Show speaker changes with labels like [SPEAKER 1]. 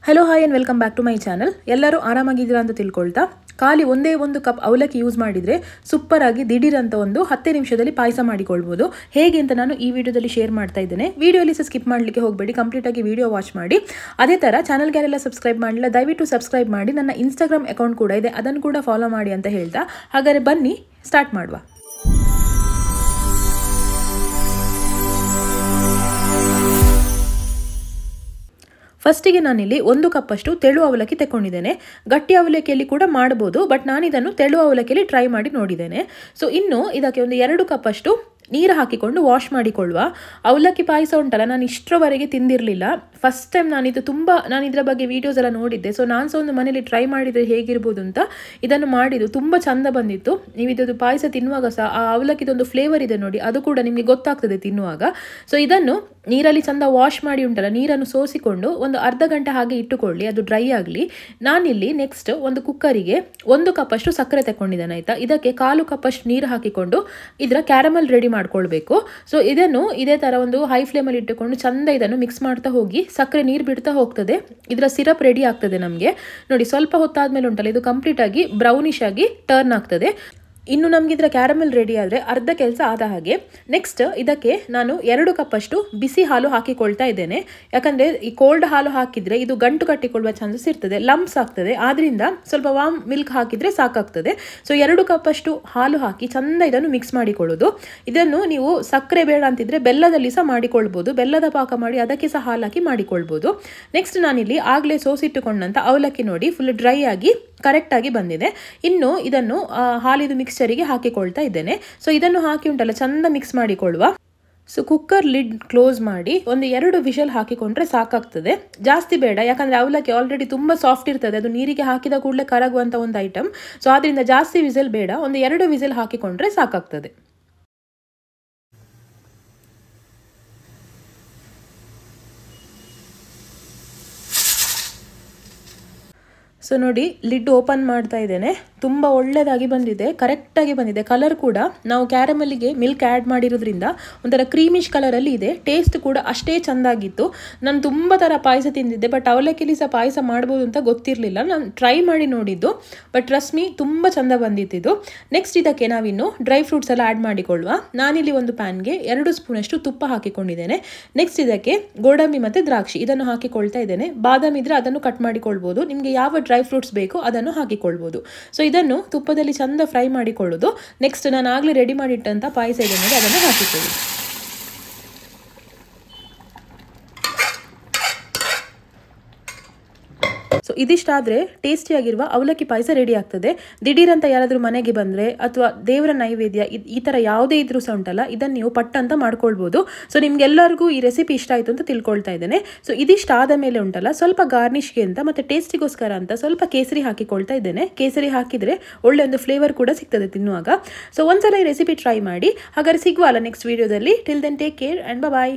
[SPEAKER 1] Hello hi and welcome back to my channel. ಎಲ್ಲರೂ ಆರಾಮಾಗಿದ್ದೀರಾ ಅಂತ ತಿಳ್ಕೊಳ್ತಾ, ಖಾಲಿ ಒಂದೇ ಒಂದು ಕಪ್ ಅವಲಕ್ಕಿ ಯೂಸ್ ಮಾಡಿದರೆ ಸೂಪರಾಗಿ ದಿಢೀರಂತ ಒಂದು 10 ನಿಮಿಷದಲ್ಲಿ ಪಾಯಸ ಮಾಡಿಕೊಳ್ಬೋದು. ಹೇಗೆ ಅಂತ ನಾನು ಈ ವಿಡಿಯೋದಲ್ಲಿ ಶೇರ್ ಮಾಡ್ತಾ ಇದ್ದೇನೆ. ವಿಡಿಯೋಲಿ ಸ್ಕಿಪ್ ಮಾಡಲಿಕ್ಕೆ ಹೋಗಬೇಡಿ, ಕಂಪ್ಲೀಟಾಗಿ ವಿಡಿಯೋ ವಾಚ್ ಮಾಡಿ. ಅದೇ ಥರ ಚಾನಲ್ಗೆ ಯಾರೆಲ್ಲ ಸಬ್ಸ್ಕ್ರೈಬ್ ಮಾಡಿಲ್ಲ ದಯವಿಟ್ಟು ಸಬ್ಸ್ಕ್ರೈಬ್ ಮಾಡಿ. ನನ್ನ ಇನ್ಸ್ಟಾಗ್ರಾಮ್ ಅಕೌಂಟ್ ಕೂಡ ಇದೆ, ಅದನ್ನು ಕೂಡ ಫಾಲೋ ಮಾಡಿ ಅಂತ ಹೇಳ್ತಾ, ಹಾಗಾದರೆ ಬನ್ನಿ ಸ್ಟಾರ್ಟ್ ಮಾಡುವ. ಫಸ್ಟಿಗೆ ನಾನಿಲ್ಲಿ 1 ಕಪ್ಪಷ್ಟು ತೆಳು ಅವಲಕ್ಕಿ ತಗೊಂಡಿದ್ದೇನೆ. ಗಟ್ಟಿ ಅವಲಕ್ಕಿಯಲ್ಲಿ ಕೂಡ ಮಾಡ್ಬೋದು, ಬಟ್ ನಾನಿದನ್ನು ತೆಳು ಅವಲಕ್ಕಿಯಲ್ಲಿ ಟ್ರೈ ಮಾಡಿ ನೋಡಿದ್ದೇನೆ. ಸೊ ಇನ್ನು ಇದಕ್ಕೆ ಒಂದು 2 ಕಪ್ಪಷ್ಟು ನೀರು ಹಾಕಿಕೊಂಡು ವಾಶ್ ಮಾಡಿಕೊಳ್ಳುವ. ಅವಲಕ್ಕಿ ಪಾಯಸ ಉಂಟಲ್ಲ, ನಾನು ಇಷ್ಟರವರೆಗೆ ತಿಂದಿರಲಿಲ್ಲ. ಫಸ್ಟ್ ಟೈಮ್ ನಾನು ಇದರ ಬಗ್ಗೆ ವೀಡಿಯೋಸ್ ಎಲ್ಲ ನೋಡಿದ್ದೆ. ಸೊ ನಾನು ಸಹ ಒಂದು ಮನೇಲಿ ಟ್ರೈ ಮಾಡಿದರೆ ಹೇಗಿರ್ಬೋದು ಅಂತ ಇದನ್ನು ಮಾಡಿದ್ದು ತುಂಬ ಚಂದ ಬಂದಿತ್ತು. ನೀವು ಇದೊಂದು ಪಾಯಸ ತಿನ್ನುವಾಗ ಸಹ ಆ ಅವಲಕ್ಕಿದೊಂದು ಫ್ಲೇವರ್ ಇದೆ ನೋಡಿ, ಅದು ಕೂಡ ನಿಮಗೆ ಗೊತ್ತಾಗ್ತದೆ ತಿನ್ನುವಾಗ. ಸೊ ಇದನ್ನು ನೀರಲ್ಲಿ ಚಂದ ವಾಶ್ ಮಾಡಿ ಉಂಟಲ್ಲ, ನೀರನ್ನು ಸೋಸಿಕೊಂಡು ಒಂದು ಅರ್ಧ ಗಂಟೆ ಹಾಗೆ ಇಟ್ಟುಕೊಳ್ಳಿ, ಅದು ಡ್ರೈ ಆಗಲಿ. ನಾನಿಲ್ಲಿ ನೆಕ್ಸ್ಟ್ ಒಂದು ಕುಕ್ಕರಿಗೆ 1 ಕಪ್ಪಷ್ಟು ಸಕ್ಕರೆ ತಗೊಂಡಿದ್ದೇನೆ ಆಯಿತಾ. ಇದಕ್ಕೆ 1/4 ಕಪ್ಪಷ್ಟು ನೀರು ಹಾಕಿಕೊಂಡು ಇದರ ಕ್ಯಾರಮಲ್ ರೆಡಿ ಮಾಡ್ಕೊಳ್ಬೇಕು. ಸೊ ಇದನ್ನು ಇದೇ ಥರ ಒಂದು ಹೈ ಫ್ಲೇಮಲ್ಲಿ ಇಟ್ಟುಕೊಂಡು ಚಂದ ಇದನ್ನು ಮಿಕ್ಸ್ ಮಾಡ್ತಾ ಹೋಗಿ, ಸಕ್ಕರೆ ನೀರು ಬಿಡ್ತಾ ಹೋಗ್ತದೆ, ಇದರ ಸಿರಪ್ ರೆಡಿ ಆಗ್ತದೆ ನಮಗೆ. ನೋಡಿ, ಸ್ವಲ್ಪ ಹೊತ್ತಾದ್ಮೇಲೆ ಉಂಟಲ್ಲ, ಇದು ಕಂಪ್ಲೀಟ್ ಆಗಿ ಬ್ರೌನಿಶ್ ಆಗಿ ಟರ್ನ್ ಆಗ್ತದೆ. ಇನ್ನು ನಮಗೆ ಇದರ ಕ್ಯಾರಮೆಲ್ ರೆಡಿ ಆದರೆ ಅರ್ಧ ಕೆಲಸ ಆದ ಹಾಗೆ. ನೆಕ್ಸ್ಟ್ ಇದಕ್ಕೆ ನಾನು 2 ಕಪ್ಪಷ್ಟು ಬಿಸಿ ಹಾಲು ಹಾಕಿಕೊಳ್ತಾ ಇದ್ದೇನೆ. ಯಾಕಂದರೆ ಈ ಕೋಲ್ಡ್ ಹಾಲು ಹಾಕಿದರೆ ಇದು ಗಂಟು ಕಟ್ಟಿಕೊಳ್ಳುವ ಚಾನ್ಸಸ್ ಇರ್ತದೆ, ಲಂಪ್ಸ್ ಆಗ್ತದೆ. ಆದ್ದರಿಂದ ಸ್ವಲ್ಪ ವಾಮ್ ಮಿಲ್ಕ್ ಹಾಕಿದರೆ ಸಾಕಾಗ್ತದೆ. ಸೊ 2 ಕಪ್ಪಷ್ಟು ಹಾಲು ಹಾಕಿ ಚಂದ ಇದನ್ನು ಮಿಕ್ಸ್ ಮಾಡಿಕೊಳ್ಳೋದು. ಇದನ್ನು ನೀವು ಸಕ್ಕರೆ ಬೇಡ ಅಂತಿದ್ರೆ ಬೆಲ್ಲದಲ್ಲಿ ಸಹ ಮಾಡಿಕೊಳ್ಬೋದು, ಬೆಲ್ಲದ ಪಾಕ ಮಾಡಿ ಅದಕ್ಕೆ ಸಹ ಹಾಲು ಹಾಕಿ ಮಾಡಿಕೊಳ್ಬೋದು. ನೆಕ್ಸ್ಟ್ ನಾನಿಲ್ಲಿ ಆಗಲೇ ಸೋಸಿಟ್ಟುಕೊಂಡಂಥ ಅವಲಕ್ಕಿ ನೋಡಿ ಫುಲ್ ಡ್ರೈ ಆಗಿ ಕರೆಕ್ಟಾಗಿ ಬಂದಿದೆ. ಇನ್ನು ಇದನ್ನು ಹಾಲಿದು ಮಿಕ್ಸ್ಚರಿಗೆ ಹಾಕಿಕೊಳ್ತಾ ಇದ್ದೇನೆ. ಸೊ ಇದನ್ನು ಹಾಕಿ ಉಂಟಲ್ಲ ಚಂದ ಮಿಕ್ಸ್ ಮಾಡಿಕೊಳ್ಳುವ. ಸೊ ಕುಕ್ಕರ್ ಲಿಡ್ ಕ್ಲೋಸ್ ಮಾಡಿ ಒಂದು 2 ವಿಷಲ್ ಹಾಕಿಕೊಂಡ್ರೆ ಸಾಕಾಗ್ತದೆ, ಜಾಸ್ತಿ ಬೇಡ. ಯಾಕಂದರೆ ಅವಲಕ್ಕಿ ಆಲ್ರೆಡಿ ತುಂಬ ಸಾಫ್ಟ್ ಇರ್ತದೆ, ಅದು ನೀರಿಗೆ ಹಾಕಿದ ಕೂಡಲೇ ಕರಗುವಂಥ ಒಂದು ಐಟಮ್. ಸೊ ಆದ್ದರಿಂದ ಜಾಸ್ತಿ ವಿಸಲ್ ಬೇಡ, ಒಂದು 2 ವಿಸಲ್ ಹಾಕಿಕೊಂಡ್ರೆ ಸಾಕಾಗ್ತದೆ. ಸೊ ನೋಡಿ, ಲಿಡ್ ಓಪನ್ ಮಾಡ್ತಾ ಇದ್ದೇನೆ. ತುಂಬ ಒಳ್ಳೆಯದಾಗಿ ಬಂದಿದೆ, ಕರೆಕ್ಟಾಗಿ ಬಂದಿದೆ. ಕಲರ್ ಕೂಡ ನಾವು ಕ್ಯಾರಮಲ್ಲಿಗೆ ಮಿಲ್ಕ್ ಆ್ಯಡ್ ಮಾಡಿರೋದ್ರಿಂದ ಒಂಥರ ಕ್ರೀಮಿಶ್ ಕಲರಲ್ಲಿ ಇದೆ. ಟೇಸ್ಟ್ ಕೂಡ ಅಷ್ಟೇ ಚೆಂದಾಗಿತ್ತು. ನಾನು ತುಂಬ ಥರ ಪಾಯಸ ತಿಂದಿದ್ದೆ, ಬಟ್ ಅವಲಕ್ಕಿಲಿ ಸಹ ಪಾಯಸ ಮಾಡ್ಬೋದು ಅಂತ ಗೊತ್ತಿರಲಿಲ್ಲ. ನಾನು ಟ್ರೈ ಮಾಡಿ ನೋಡಿದ್ದು, ಬಟ್ ರಶ್ಮಿ ತುಂಬ ಚೆಂದ ಬಂದಿತ್ತು. ನೆಕ್ಸ್ಟ್ ಇದಕ್ಕೆ ನಾವಿನ್ನು ಡ್ರೈ ಫ್ರೂಟ್ಸ್ ಎಲ್ಲ ಆ್ಯಡ್ ಮಾಡಿಕೊಳ್ಳುವ. ನಾನಿಲ್ಲಿ ಒಂದು ಪ್ಯಾನ್ಗೆ 2 ಸ್ಪೂನಷ್ಟು ತುಪ್ಪ ಹಾಕಿಕೊಂಡಿದ್ದೇನೆ. ನೆಕ್ಸ್ಟ್ ಇದಕ್ಕೆ ಗೋಡಂಬಿ ಮತ್ತು ದ್ರಾಕ್ಷಿ ಇದನ್ನು ಹಾಕಿಕೊಳ್ತಾ ಇದ್ದೇನೆ. ಬಾದಾಮಿ ಇದ್ರೆ ಅದನ್ನು ಕಟ್ ಮಾಡಿಕೊಳ್ಬೋದು, ನಿಮಗೆ ಯಾವ ಡ್ರೈ ಫ್ರೂಟ್ಸ್ ಬೇಕು ಅದನ್ನು ಹಾಕಿಕೊಳ್ಬೋದು. ಸೊ ಇದನ್ನು ತುಪ್ಪದಲ್ಲಿ ಚಂದ ಫ್ರೈ ಮಾಡಿಕೊಳ್ಳೋದು. ನೆಕ್ಸ್ಟ್ ನಾನು ಆಗಲೇ ರೆಡಿ ಮಾಡಿಟ್ಟಂಥ ಪಾಯಸ ಇದೆ ನೋಡಿ, ಅದನ್ನು ಹಾಕಿಕೊಳ್ಳಿ. ಸೊ ಇದಿಷ್ಟಾದರೆ ಟೇಸ್ಟಿಯಾಗಿರುವ ಅವಲಕ್ಕಿ ಪಾಯಸ ರೆಡಿ ಆಗ್ತದೆ. ದಿಢೀರಂತ ಯಾರಾದರೂ ಮನೆಗೆ ಬಂದರೆ ಅಥವಾ ದೇವರ ನೈವೇದ್ಯ ಈ ಥರ ಯಾವುದೇ ಇದ್ರೂ ಸಹ ಉಂಟಲ್ಲ, ಇದನ್ನು ನೀವು ಪಟ್ಟಂತ ಮಾಡ್ಕೊಳ್ಬೋದು. ಸೊ ನಿಮ್ಗೆಲ್ಲರಿಗೂ ಈ ರೆಸಿಪಿ ಇಷ್ಟ ಆಯಿತು ಅಂತ ತಿಳ್ಕೊಳ್ತಾ ಇದ್ದೇನೆ. ಸೊ ಇದಿಷ್ಟ ಆದ ಮೇಲೆ ಉಂಟಲ್ಲ, ಸ್ವಲ್ಪ ಗಾರ್ನಿಷ್ಗೆ ಅಂತ ಮತ್ತು ಟೇಸ್ಟಿಗೋಸ್ಕರ ಅಂತ ಸ್ವಲ್ಪ ಕೇಸರಿ ಹಾಕಿಕೊಳ್ತಾ ಇದ್ದೇನೆ. ಕೇಸರಿ ಹಾಕಿದರೆ ಒಳ್ಳೆ ಒಂದು ಫ್ಲೇವರ್ ಕೂಡ ಸಿಗ್ತದೆ ತಿನ್ನುವಾಗ. ಸೊ ಒಂದ್ಸಲ ಈ ರೆಸಿಪಿ ಟ್ರೈ ಮಾಡಿ. ಹಾಗಾದ್ರೆ ಸಿಗುವಲ್ಲ ನೆಕ್ಸ್ಟ್ ವಿಡಿಯೋದಲ್ಲಿ. Till then take care and bye.